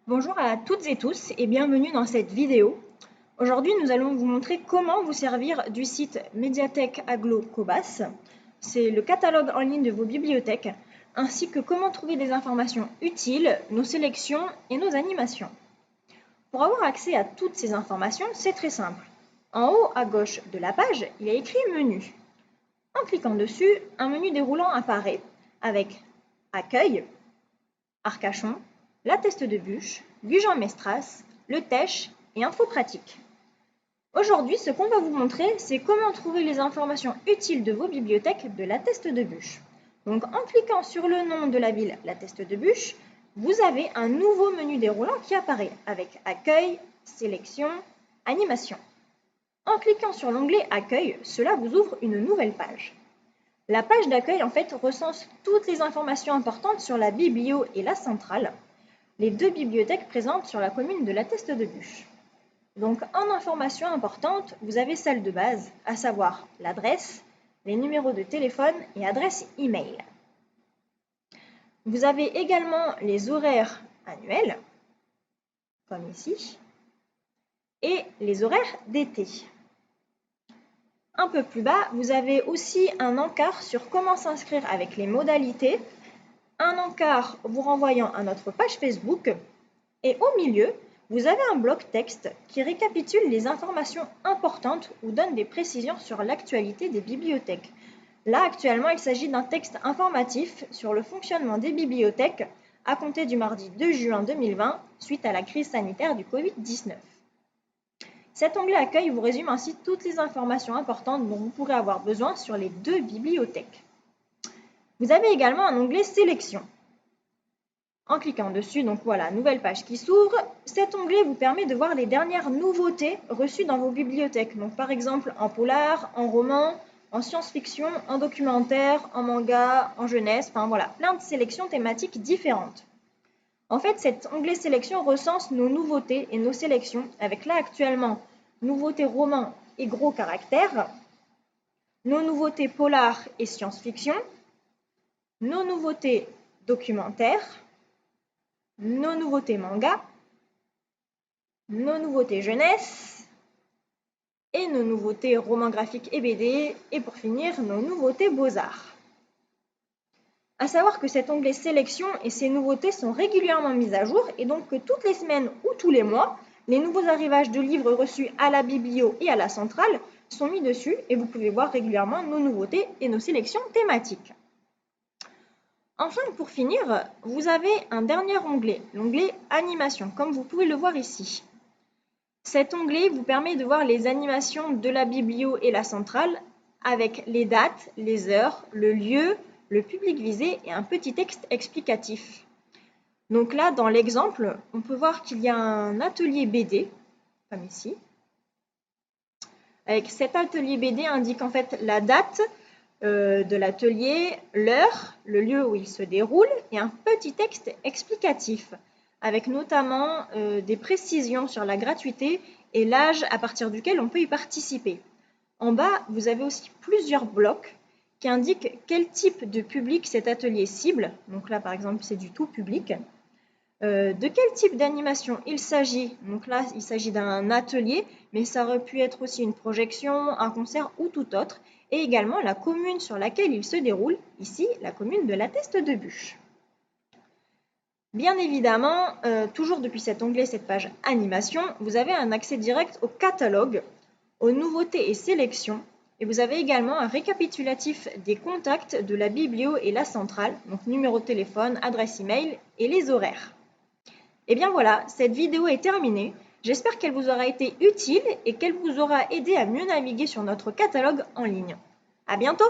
Bonjour à toutes et tous et bienvenue dans cette vidéo. Aujourd'hui, nous allons vous montrer comment vous servir du site Médiathèque Agglo Cobas. C'est le catalogue en ligne de vos bibliothèques, ainsi que comment trouver des informations utiles, nos sélections et nos animations. Pour avoir accès à toutes ces informations, c'est très simple. En haut à gauche de la page, il y a écrit Menu. En cliquant dessus, un menu déroulant apparaît avec Accueil, Arcachon, l'atteste de bûche, Gujan-Mestras, le Tèche et Info pratique. Aujourd'hui, ce qu'on va vous montrer, c'est comment trouver les informations utiles de vos bibliothèques de l'atteste de bûche. Donc, en cliquant sur le nom de la ville, l'atteste de bûche, vous avez un nouveau menu déroulant qui apparaît avec Accueil, Sélection, Animation. En cliquant sur l'onglet Accueil, cela vous ouvre une nouvelle page. La page d'accueil, en fait, recense toutes les informations importantes sur la biblio et la centrale, les deux bibliothèques présentes sur la commune de l'atteste de bûche. Donc, en informations importantes, vous avez celles de base, à savoir l'adresse, les numéros de téléphone et adresse e-mail. Vous avez également les horaires annuels, comme ici, et les horaires d'été. Un peu plus bas, vous avez aussi un encart sur comment s'inscrire avec les modalités, un encart vous renvoyant à notre page Facebook, et au milieu, vous avez un bloc texte qui récapitule les informations importantes ou donne des précisions sur l'actualité des bibliothèques. Là, actuellement, il s'agit d'un texte informatif sur le fonctionnement des bibliothèques à compter du mardi 2 juin 2020 suite à la crise sanitaire du Covid-19. Cet onglet Accueil vous résume ainsi toutes les informations importantes dont vous pourrez avoir besoin sur les deux bibliothèques. Vous avez également un onglet Sélection. En cliquant dessus, donc voilà, nouvelle page qui s'ouvre. Cet onglet vous permet de voir les dernières nouveautés reçues dans vos bibliothèques. Donc par exemple en polar, en roman, en science-fiction, en documentaire, en manga, en jeunesse, enfin voilà, plein de sélections thématiques différentes. En fait, cet onglet sélection recense nos nouveautés et nos sélections avec là actuellement nouveautés romans et gros caractères, nos nouveautés polar et science-fiction, nos nouveautés documentaires, nos nouveautés manga, nos nouveautés jeunesse et nos nouveautés romans graphiques et BD et pour finir nos nouveautés beaux-arts. À savoir que cet onglet sélection et ses nouveautés sont régulièrement mises à jour et donc que toutes les semaines ou tous les mois, les nouveaux arrivages de livres reçus à la biblio et à la centrale sont mis dessus et vous pouvez voir régulièrement nos nouveautés et nos sélections thématiques. Enfin, pour finir, vous avez un dernier onglet, l'onglet Animation, comme vous pouvez le voir ici. Cet onglet vous permet de voir les animations de la biblio et la centrale avec les dates, les heures, le lieu, le public visé et un petit texte explicatif. Donc là, dans l'exemple, on peut voir qu'il y a un atelier BD, comme ici. Avec cet atelier BD indique en fait la date de l'atelier, l'heure, le lieu où il se déroule et un petit texte explicatif avec notamment des précisions sur la gratuité et l'âge à partir duquel on peut y participer. En bas, vous avez aussi plusieurs blocs qui indiquent quel type de public cet atelier cible. Donc là, par exemple, c'est du tout public. De quel type d'animation il s'agit? Donc là, il s'agit d'un atelier, mais ça aurait pu être aussi une projection, un concert ou tout autre. Et également la commune sur laquelle il se déroule, ici, la commune de l'atteste de bûche. Bien évidemment, toujours depuis cet onglet, cette page animation, vous avez un accès direct au catalogue, aux nouveautés et sélections, et vous avez également un récapitulatif des contacts de la biblio et la centrale, donc numéro de téléphone, adresse email et les horaires. Et bien voilà, cette vidéo est terminée. J'espère qu'elle vous aura été utile et qu'elle vous aura aidé à mieux naviguer sur notre catalogue en ligne. À bientôt!